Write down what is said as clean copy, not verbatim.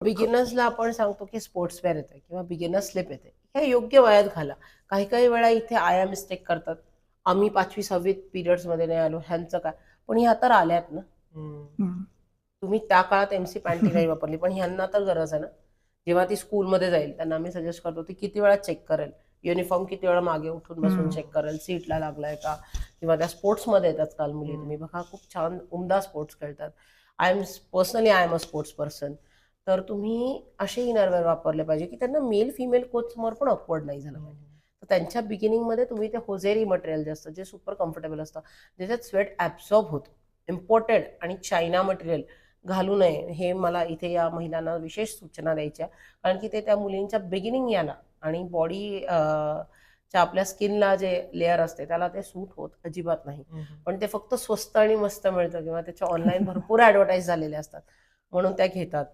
बिगिनर्सला आपण सांगतो की स्पोर्ट्स वेअर येते किंवा बिगिनर स्लिप येते, हे योग्य वयात घाला. काही काही वेळा इथे आया मिस्टेक करतात. आम्ही 5वी-6वी पिरियड्समध्ये नाही आलो, ह्यांचं काय? पण ह्या तर आल्यात ना. हम्म. तुम्ही त्या काळात एमसी पॅन्टी नाही वापरली, पण ह्यांना तर गरज आहे ना. जेव्हा ती स्कूलमध्ये जाईल त्यांना आम्ही सजेस्ट करतो ती किती वेळा चेक करेल, युनिफॉर्म किती वेळा मागे उठून बसून हम्म. चेक करेल, सीटला लागलाय का, किंवा त्या स्पोर्ट्समध्ये येतात काल मुली, तुम्ही हम्म. बघा खूप छान उमदा स्पोर्ट्स खेळतात. I am a sports person. तर तुम्ही असे इनरवेअर वापरले पाहिजे की त्यांना मेल फिमेल कोच समोर पण ऑकवर्ड नाही झालं पाहिजे. तर त्यांच्या बिगिनिंगमध्ये तुम्ही ते होजेरी मटेरियल जे असतं, जे सुपर कम्फर्टेबल असतं, ज्याच्यात स्वेट ॲब्सॉर्ब होतो, इम्पोर्टेड आणि चायना मटेरियल घालू नये, हे मला इथे या महिलांना विशेष सूचना द्यायच्या. कारण की ते त्या मुलींच्या बिगिनिंग याला आणि बॉडी च्या आपल्या स्किनला जे लेअर असते त्याला ते सूट होत अजिबात नाही. पण ते फक्त स्वस्त आणि मस्त मिळतं किंवा त्याच्या ऑनलाईन भरपूर ॲडव्हर्टाईज झालेले असतात म्हणून त्या घेतात.